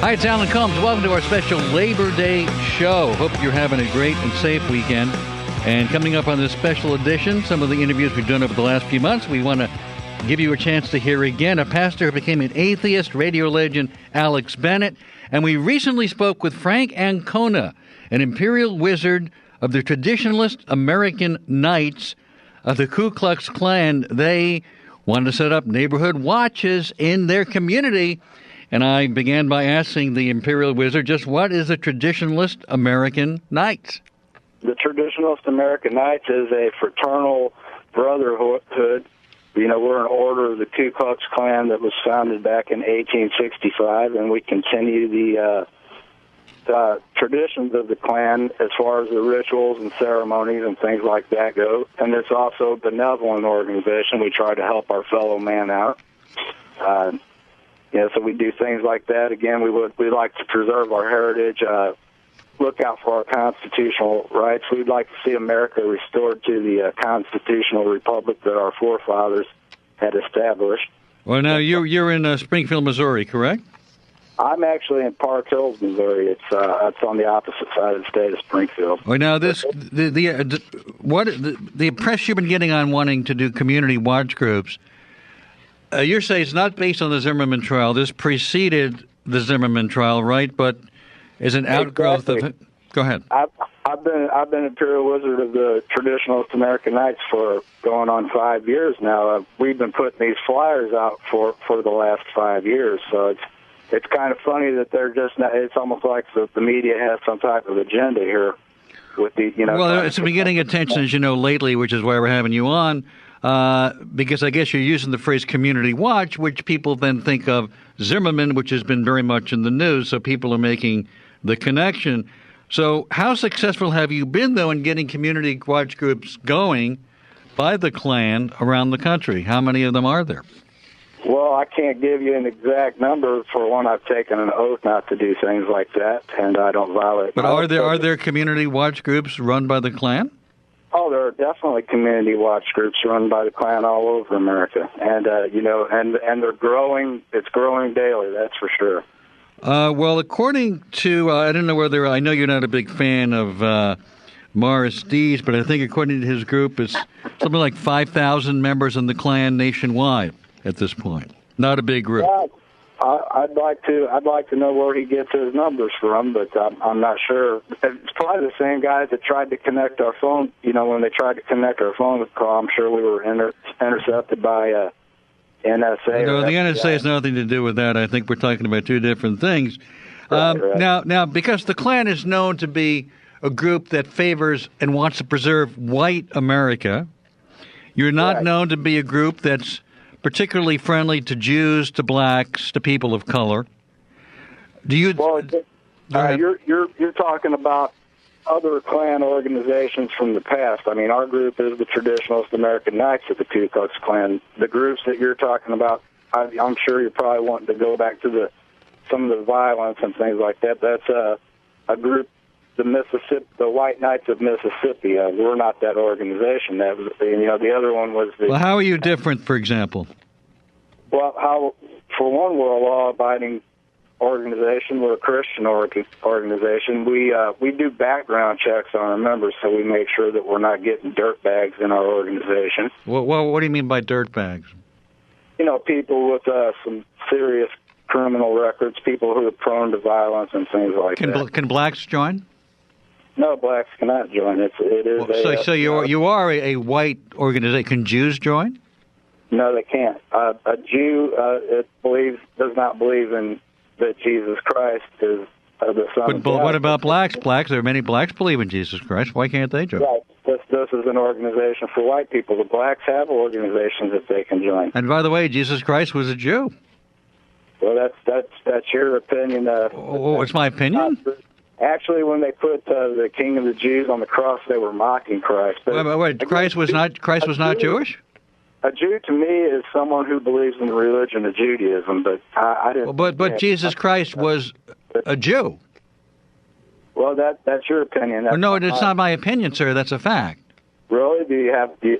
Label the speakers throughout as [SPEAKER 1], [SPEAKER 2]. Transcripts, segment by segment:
[SPEAKER 1] Hi, it's Alan Combs. Welcome to our special Labor Day show. Hope you're having a great and safe weekend. And coming up on this special edition, some of the interviews we've done over the last few months, we want to give you a chance to hear again a pastor who became an atheist, radio legend Alex Bennett. And we recently spoke with Frank Ancona, an Imperial Wizard of the Traditionalist American Knights of the Ku Klux Klan. They wanted to set up neighborhood watches in their community. And I began by asking the Imperial Wizard, just what is a Traditionalist American Knights?
[SPEAKER 2] The Traditionalist American Knights is a fraternal brotherhood. You know, we're an order of the Ku Klux Klan that was founded back in 1865, and we continue the traditions of the Klan as far as the rituals and ceremonies and things like that go. And it's also a benevolent organization. We try to help our fellow man out. So we do things like that. Again, we like to preserve our heritage, look out for our constitutional rights. We'd like to see America restored to the constitutional republic that our forefathers had established.
[SPEAKER 1] Well, now you're in Springfield, Missouri, correct?
[SPEAKER 2] I'm actually in Park Hills, Missouri. It's on the opposite side of the state of Springfield.
[SPEAKER 1] Well, now the press you've been getting on wanting to do community watch groups. You're saying it's not based on the Zimmerman trial. This preceded the Zimmerman trial, right? But is an outgrowth of it. Go ahead.
[SPEAKER 2] I've been Imperial Wizard of the Traditionalist American Knights for going on 5 years now. We've been putting these flyers out for the last 5 years. So it's kind of funny that they're just not, it's almost like the media has some type of agenda here with the
[SPEAKER 1] Well, it's been getting attention, as you know, lately, which is why we're having you on. Because I guess you're using the phrase community watch, which people then think of Zimmerman, which has been very much in the news, so people are making the connection. So how successful have you been, though, in getting community watch groups going by the Klan around the country? How many of them are there?
[SPEAKER 2] Well, I can't give you an exact number. For one, I've taken an oath not to do things like that, and I don't violate.
[SPEAKER 1] But are there community watch groups run by the Klan?
[SPEAKER 2] Oh, there are definitely community watch groups run by the Klan all over America, and and they're growing. It's growing daily, that's for sure.
[SPEAKER 1] Well, according to I don't know whether I know you're not a big fan of Morris Dees, but I think according to his group, it's something like 5,000 members in the Klan nationwide at this point. Not a big group.
[SPEAKER 2] I'd like to know where he gets his numbers from, but I'm not sure. It's probably the same guys that tried to connect our phone. You know, when they tried to connect our phone call, I'm sure we were intercepted by NSA.
[SPEAKER 1] No, the NSA has nothing to do with that. I think we're talking about two different things. Right. Now, because the Klan is known to be a group that favors and wants to preserve white America, you're not known to be a group that's particularly friendly to Jews, to blacks, to people of color. Do you?
[SPEAKER 2] Well, you're talking about other Klan organizations from the past. I mean, our group is the Traditionalist American Knights of the Ku Klux Klan. The groups that you're talking about, I'm sure you're probably wanting to go back to some of the violence and things like that. That's a group, the White Knights of Mississippi. We're not that organization. That was, the other one was the.
[SPEAKER 1] Well, how are you different, for example?
[SPEAKER 2] Well, for one, we're a law-abiding organization. We're a Christian organization. We do background checks on our members, so we make sure that we're not getting dirtbags in our organization.
[SPEAKER 1] Well, what do you mean by dirtbags?
[SPEAKER 2] People with some serious criminal records, people who are prone to violence and things like that. Can
[SPEAKER 1] blacks join?
[SPEAKER 2] No, blacks cannot join.
[SPEAKER 1] So you are a white organization. Can Jews join?
[SPEAKER 2] No, they can't. A Jew does not believe in that Jesus Christ is the Son of God.
[SPEAKER 1] But what about blacks? There are many blacks believe in Jesus Christ. Why can't they join?
[SPEAKER 2] Right. This is an organization for white people. The blacks have organizations that they can join.
[SPEAKER 1] And by the way, Jesus Christ was a Jew.
[SPEAKER 2] Well, that's your opinion.
[SPEAKER 1] It's my opinion?
[SPEAKER 2] Actually, when they put the King of the Jews on the cross, they were mocking Christ.
[SPEAKER 1] Wait, Christ was not Jewish?
[SPEAKER 2] A Jew to me is someone who believes in the religion of Judaism, but I didn't.
[SPEAKER 1] But Jesus Christ was a Jew.
[SPEAKER 2] Well, that's your opinion.
[SPEAKER 1] No, it's not my opinion, sir. That's a fact.
[SPEAKER 2] Really? Have you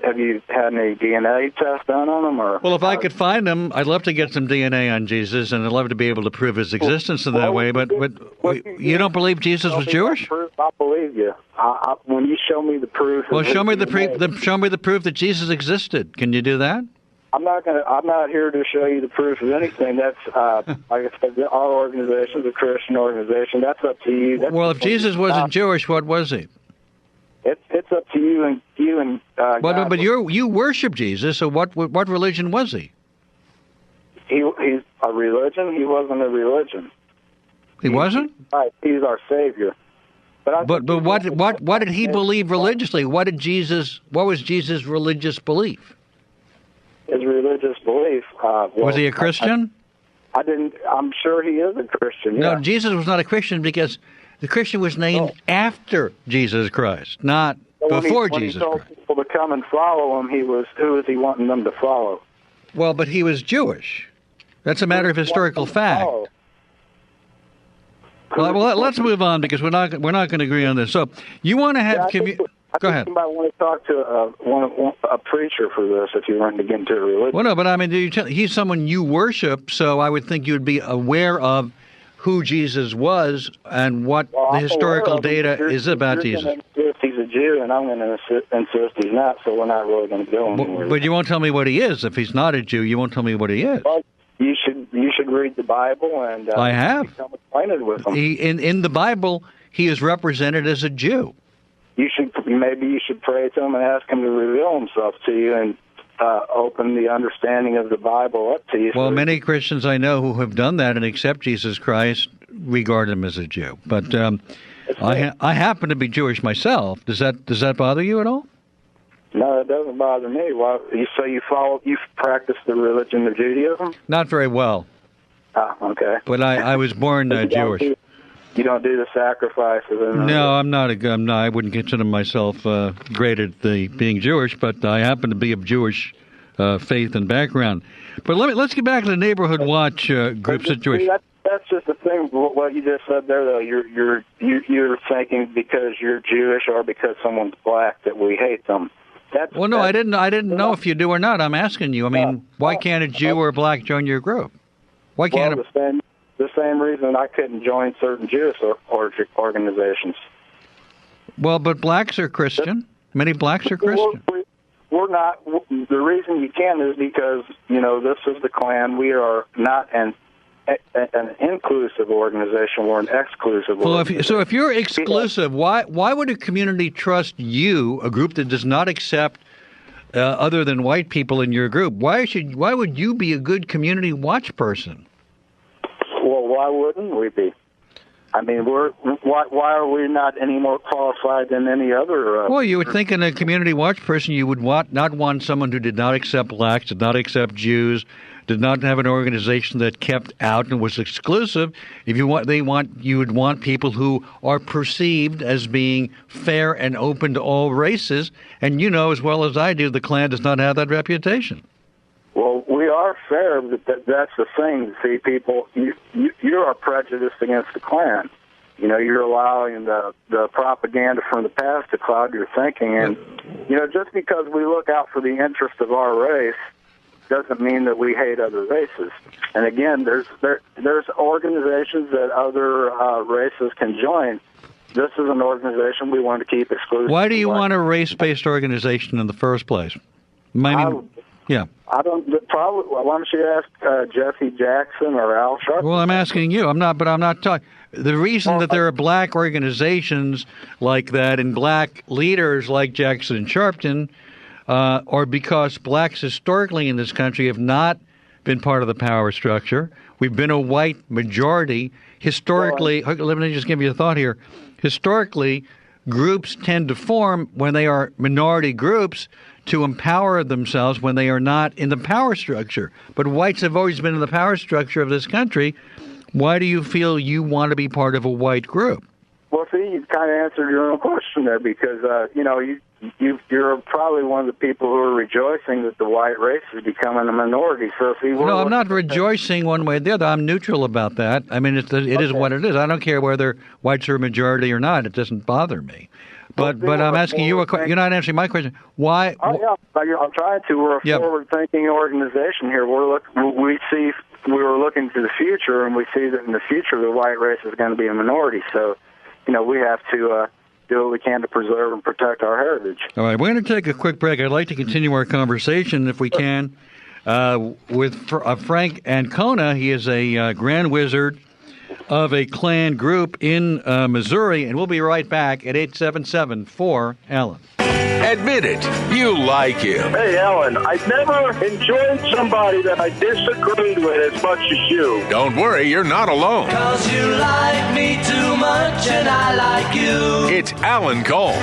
[SPEAKER 2] had any DNA tests done on him? Or
[SPEAKER 1] well, if I could find him, I'd love to get some DNA on Jesus, and I'd love to be able to prove his existence in that way. But you don't believe Jesus was Jewish?
[SPEAKER 2] I believe you. When you show me the proof.
[SPEAKER 1] Well, show me the proof. Show me the proof that Jesus existed. Can you do that?
[SPEAKER 2] I'm not here to show you the proof of anything. That's like I said, our organization's a Christian organization. That's up to you.
[SPEAKER 1] Well, if Jesus wasn't Jewish, what was he?
[SPEAKER 2] It's up to you and God.
[SPEAKER 1] But you worship Jesus. So what religion was he?
[SPEAKER 2] He's a religion. He wasn't a religion.
[SPEAKER 1] He wasn't?
[SPEAKER 2] Right. He's our Savior. But what did he believe religiously? What was Jesus' religious belief? His religious belief.
[SPEAKER 1] Was he a Christian?
[SPEAKER 2] I'm sure he is a Christian. Yeah.
[SPEAKER 1] No, Jesus was not a Christian because the Christian was named after Jesus Christ, not before Jesus Christ.
[SPEAKER 2] When he told people to come and follow him, who was he wanting them to follow?
[SPEAKER 1] Well, but he was Jewish. That's a matter of historical fact. Well, let's move on because we're not going to agree on this. So you want to have Go ahead.
[SPEAKER 2] You might want to talk to a preacher for this if you want to get into a religion.
[SPEAKER 1] Well, no, but I mean, he's someone you worship, so I would think you would be aware of who Jesus was and what the historical data is about Jesus.
[SPEAKER 2] If he's a Jew, and I'm going to insist he's not, so we're not really going to go anywhere.
[SPEAKER 1] But you won't tell me what he is. If he's not a Jew, you won't tell me what he is.
[SPEAKER 2] Well, you should read the Bible and
[SPEAKER 1] I have
[SPEAKER 2] become acquainted with him.
[SPEAKER 1] In the Bible, he is represented as a Jew.
[SPEAKER 2] Maybe you should pray to him and ask him to reveal himself to you and open the understanding of the Bible up to you.
[SPEAKER 1] Well, many Christians I know who have done that and accept Jesus Christ regard him as a Jew. But I happen to be Jewish myself. Does that bother you at all?
[SPEAKER 2] No, it doesn't bother me. Well, so you practice the religion of Judaism?
[SPEAKER 1] Not very well.
[SPEAKER 2] Ah, okay.
[SPEAKER 1] But I was born Jewish.
[SPEAKER 2] You don't do the sacrifices?
[SPEAKER 1] No, I'm not. I wouldn't consider myself great at being Jewish, but I happen to be of Jewish faith and background. But let's get back to the neighborhood watch group situation.
[SPEAKER 2] That's just the thing. What you just said there, though. You're thinking because you're Jewish or because someone's black that we hate them.
[SPEAKER 1] I didn't know if you do or not. I'm asking you. I mean, why can't a Jew or a black join your group? Why can't
[SPEAKER 2] the same reason I couldn't join certain Jewish organizations.
[SPEAKER 1] Well, but blacks are Christian. Many blacks are Christian.
[SPEAKER 2] We're not. The reason you can is because this is the Klan. We are not an inclusive organization. We're an exclusive organization.
[SPEAKER 1] So if you're exclusive, why would a community trust you, a group that does not accept other than white people in your group? Why would you be a good community watch person?
[SPEAKER 2] Well, why wouldn't we be? I mean, why are we not any more qualified than any other?
[SPEAKER 1] Well, you would think in a community watch person you would not want someone who did not accept blacks, did not accept Jews, did not have an organization that kept out and was exclusive. If you would want people who are perceived as being fair and open to all races. And you know as well as I do, the Klan does not have that reputation.
[SPEAKER 2] Well, we are fair, but that's the thing. See, people, you are prejudiced against the Klan. You're allowing the propaganda from the past to cloud your thinking. And, just because we look out for the interest of our race doesn't mean that we hate other races. And again, there's organizations that other races can join. This is an organization we want to keep exclusive.
[SPEAKER 1] Why do you want a race-based organization in the first place? Yeah.
[SPEAKER 2] I don't. Probably. Why don't you ask Jesse Jackson or Al Sharpest?
[SPEAKER 1] Well, I'm asking you. I'm not talking. The reason that there are black organizations like that and black leaders like Jackson and Sharpton, or because blacks historically in this country have not been part of the power structure. We've been a white majority. Historically, let me just give you a thought here. Historically, groups tend to form when they are minority groups to empower themselves when they are not in the power structure. But whites have always been in the power structure of this country. Why do you feel you want to be part of a white group?
[SPEAKER 2] Well, see, you kind of answered your own question there because, you're probably one of the people who are rejoicing that the white race is becoming a minority. So, see,
[SPEAKER 1] no, I'm not rejoicing one way or the other. I'm neutral about that. I mean, it is what it is. I don't care whether whites are a majority or not. It doesn't bother me. But I'm asking you a question. You're not answering my question. Why?
[SPEAKER 2] Oh, yeah, I'm trying to. We're a forward-thinking organization here. We were looking to the future, and we see that in the future the white race is going to be a minority. So, we have to do what we can to preserve and protect our heritage.
[SPEAKER 1] All right, we're going to take a quick break. I'd like to continue our conversation, if we can, with Frank Ancona. He is a Grand Wizard of a Klan group in Missouri, and we'll be right back at 877-4-ALAN.
[SPEAKER 3] Admit it, you like him.
[SPEAKER 4] Hey, Alan, I've never enjoyed somebody that I disagreed with as much as you.
[SPEAKER 3] Don't worry, you're not alone.
[SPEAKER 5] 'Cause you like me too much and I like you.
[SPEAKER 3] It's Alan Colmes.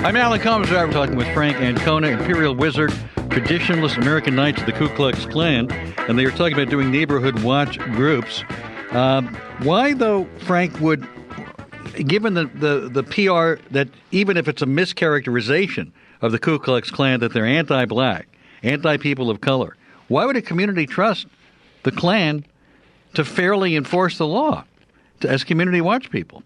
[SPEAKER 1] I'm Alan Colmes. We're talking with Frank Ancona, Imperial Wizard, Traditionalist American Knights of the Ku Klux Klan, and they are talking about doing neighborhood watch groups. Why, though, Frank, would, given the PR that even if it's a mischaracterization of the Ku Klux Klan that they're anti-black, anti-people of color, why would a community trust the Klan to fairly enforce the law as community watch people?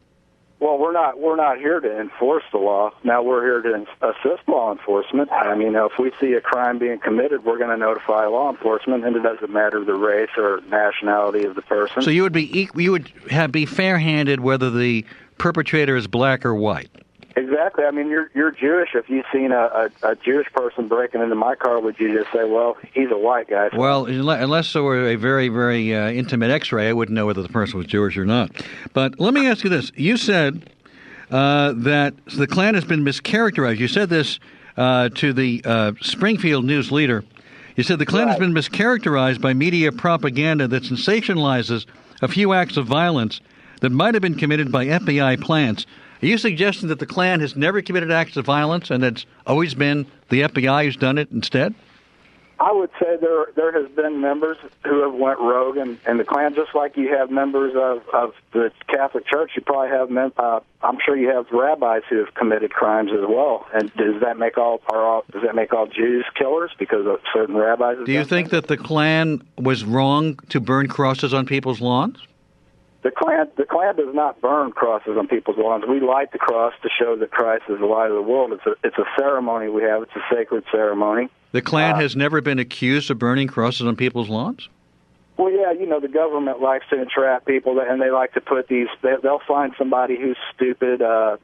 [SPEAKER 2] Well, we're not here to enforce the law. Now we're here to assist law enforcement. I mean, if we see a crime being committed, we're going to notify law enforcement, and it doesn't matter the race or nationality of the person.
[SPEAKER 1] So you would be fair-handed whether the perpetrator is black or white.
[SPEAKER 2] Exactly. I mean, you're Jewish. If you've seen a Jewish person breaking into my car, would you just say, well, he's a white guy?
[SPEAKER 1] Well, unless there were a very, very intimate X-ray, I wouldn't know whether the person was Jewish or not. But let me ask you this. You said that the Klan has been mischaracterized. You said this to the Springfield News Leader. You said the Klan has been mischaracterized by media propaganda that sensationalizes a few acts of violence that might have been committed by FBI plants. Are you suggesting that the Klan has never committed acts of violence and it's always been the FBI who's done it instead?
[SPEAKER 2] I would say there has been members who have went rogue in the Klan, just like you have members of the Catholic Church. You probably have I'm sure you have rabbis who have committed crimes as well. And does that make all Jews killers because of certain rabbis?
[SPEAKER 1] Do you think that the Klan was wrong to burn crosses on people's lawns?
[SPEAKER 2] The Klan does not burn crosses on people's lawns. We light the cross to show that Christ is the light of the world. It's a ceremony we have. It's a sacred ceremony.
[SPEAKER 1] The Klan has never been accused of burning crosses on people's lawns?
[SPEAKER 2] Well, yeah, the government likes to entrap people, and they like to put these. They'll find somebody who's stupid to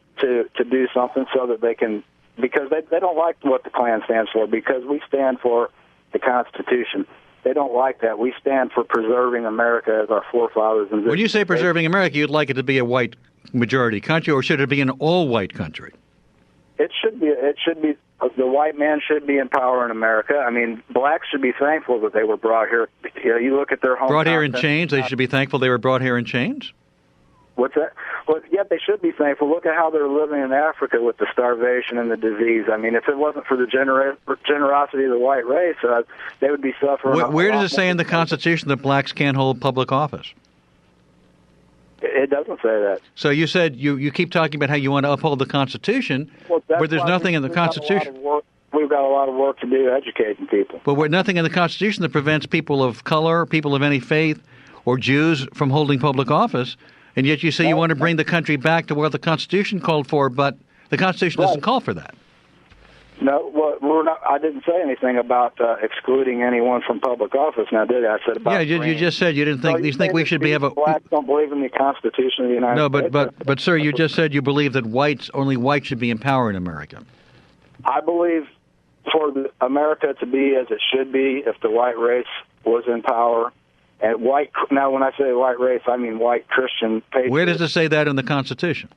[SPEAKER 2] do something so that they can, because they don't like what the Klan stands for, because we stand for the Constitution. They don't like that. We stand for preserving America as our forefathers. And
[SPEAKER 1] when you say preserving America, you'd like it to be a white majority country, or should it be an all-white country?
[SPEAKER 2] It should be. The white man should be in power in America. I mean, blacks should be thankful that they were brought here. You look at their home.
[SPEAKER 1] Brought here in chains. They should be thankful they were brought here in chains.
[SPEAKER 2] What's that? Well, yeah, they should be thankful. Look at how they're living in Africa with the starvation and the disease. I mean, if it wasn't for the generosity of the white race, they would be suffering.
[SPEAKER 1] Where does it say in the Constitution that blacks can't hold public office?
[SPEAKER 2] It doesn't say that.
[SPEAKER 1] So you said you keep talking about how you want to uphold the Constitution, but there's nothing in the Constitution.
[SPEAKER 2] We've got a lot of work to do educating people.
[SPEAKER 1] But there's nothing in the Constitution that prevents people of color, people of any faith, or Jews from holding public office. And yet you say you want to bring the country back to what the Constitution called for, but the Constitution doesn't call for that.
[SPEAKER 2] No, well, we're not. I didn't say anything about excluding anyone from public office. Now, did I? I said about.
[SPEAKER 1] Yeah, you just said you didn't think. You think we should have a.
[SPEAKER 2] Blacks don't believe in the Constitution of the United States.
[SPEAKER 1] No, but sir, you just said you believe that only whites should be in power in America.
[SPEAKER 2] I believe for America to be as it should be if the white race was in power. And now, when I say white race, I mean white Christian patriots.
[SPEAKER 1] Where does it say that in the Constitution?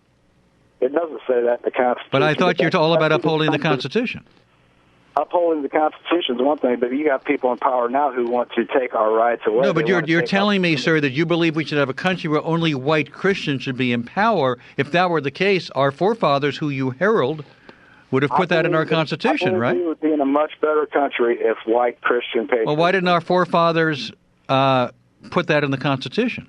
[SPEAKER 2] It doesn't say that in the Constitution.
[SPEAKER 1] But I thought you were all about upholding the Constitution.
[SPEAKER 2] upholding the Constitution is one thing, but you got people in power now who want to take our rights away.
[SPEAKER 1] No, but you're telling me, sir, that you believe we should have a country where only white Christians should be in power. If that were the case, our forefathers, who you herald, would have put that in our Constitution, right?
[SPEAKER 2] We would be in a much better country if white Christian patriots...
[SPEAKER 1] Well, why didn't our forefathers put that in the Constitution?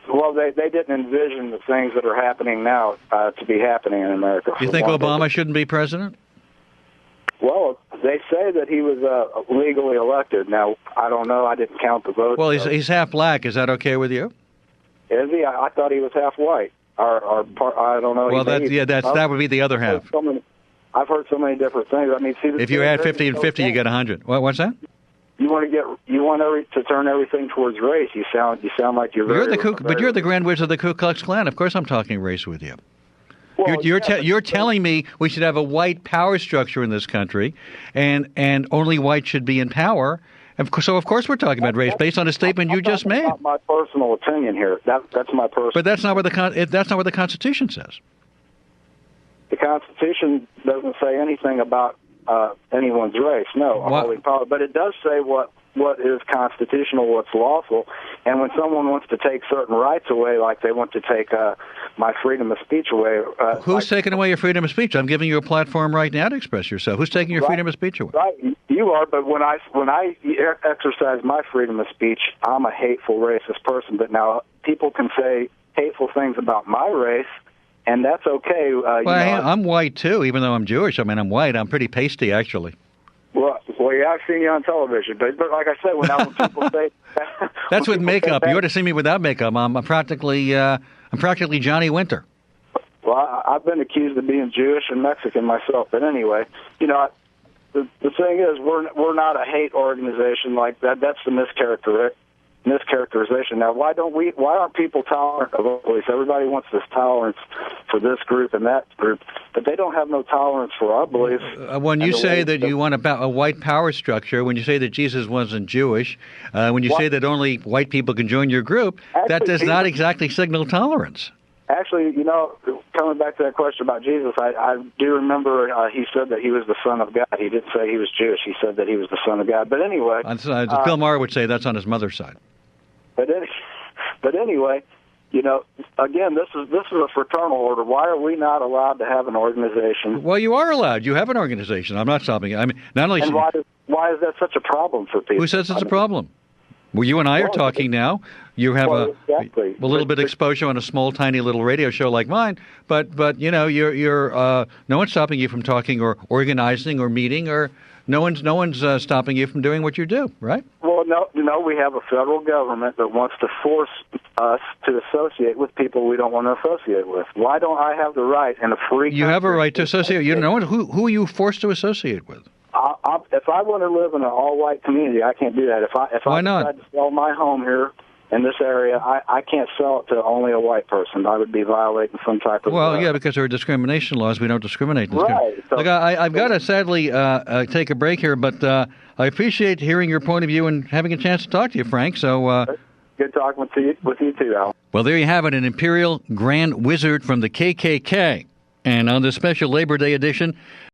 [SPEAKER 2] Well, they didn't envision the things that are happening now to be happening in America.
[SPEAKER 1] You think Obama shouldn't be president?
[SPEAKER 2] Well, they say that he was legally elected. Now, I don't know. I didn't count the votes.
[SPEAKER 1] Well, he's half black. Is that okay with you?
[SPEAKER 2] Is he? I thought he was half white. Or I don't know.
[SPEAKER 1] Well, that would be the other half.
[SPEAKER 2] I've heard so many different things. I mean, see,
[SPEAKER 1] if you add 50 and 50, you get 100. What's that?
[SPEAKER 2] You want to turn everything towards race. You sound like you're
[SPEAKER 1] but you're the Grand Wizard of the Ku Klux Klan. Of course, I'm talking race with you.
[SPEAKER 2] Well,
[SPEAKER 1] you're telling me we should have a white power structure in this country, and only white should be in power. So of course we're talking about race based on a statement you just made.
[SPEAKER 2] That's my personal opinion here. That's my personal.
[SPEAKER 1] But that's not what the Constitution says.
[SPEAKER 2] The Constitution doesn't say anything about anyone's race. No, but it does say what is constitutional, what's lawful. And when someone wants to take certain rights away, like they want to take my freedom of speech away.
[SPEAKER 1] Who's taking away your freedom of speech? I'm giving you a platform right now to express yourself. Who's taking your freedom of speech away?
[SPEAKER 2] Right, you are. But when I exercise my freedom of speech, I'm a hateful, racist person. But now people can say hateful things about my race, and that's okay.
[SPEAKER 1] I'm white too, even though I'm Jewish. I mean, I'm white. I'm pretty pasty, actually.
[SPEAKER 2] Well, yeah, I've seen you on television, but like I said, when people say
[SPEAKER 1] that's with makeup. You ought to see me without makeup. I'm practically Johnny Winter.
[SPEAKER 2] Well, I've been accused of being Jewish and Mexican myself, but anyway, the thing is, we're not a hate organization like that. That's the mischaracterization. Now, why aren't people tolerant of police? Everybody wants this tolerance for this group and that group, but they don't have no tolerance for our beliefs.
[SPEAKER 1] When you say that you want a white power structure, when you say that Jesus wasn't Jewish, when you say that only white people can join your group, that does not exactly signal tolerance.
[SPEAKER 2] Actually, coming back to that question about Jesus, I do remember he said that he was the Son of God. He didn't say he was Jewish. He said that he was the Son of God. But anyway...
[SPEAKER 1] Bill Maher would say that's on his mother's side.
[SPEAKER 2] But anyway, again, this is a fraternal order. Why are we not allowed to have an organization?
[SPEAKER 1] Well, you are allowed. You have an organization. I'm not stopping you. I mean, not only.
[SPEAKER 2] And why is that such a problem for people?
[SPEAKER 1] Who says it's a problem? Well, you and I are talking now. You have a little bit of exposure on a small, tiny little radio show like mine, but you're no one's stopping you from talking or organizing or meeting, or no one's stopping you from doing what you do, right?
[SPEAKER 2] Well, no, we have a federal government that wants to force us to associate with people we don't want to associate with. Why don't I have the right in a free country?
[SPEAKER 1] You have a right to associate. Who are you forced to associate with?
[SPEAKER 2] If I want to live in an all-white community, I can't do that. If I decide to sell my home here in this area, I can't sell it to only a white person. I would be violating some type of...
[SPEAKER 1] Well, yeah, because there are discrimination laws. We don't discriminate.
[SPEAKER 2] Right. So,
[SPEAKER 1] look, I've got to sadly take a break here, but I appreciate hearing your point of view and having a chance to talk to you, Frank. So
[SPEAKER 2] good talking with you too, Al.
[SPEAKER 1] Well, there you have it, an Imperial Grand Wizard from the KKK. And on this special Labor Day edition,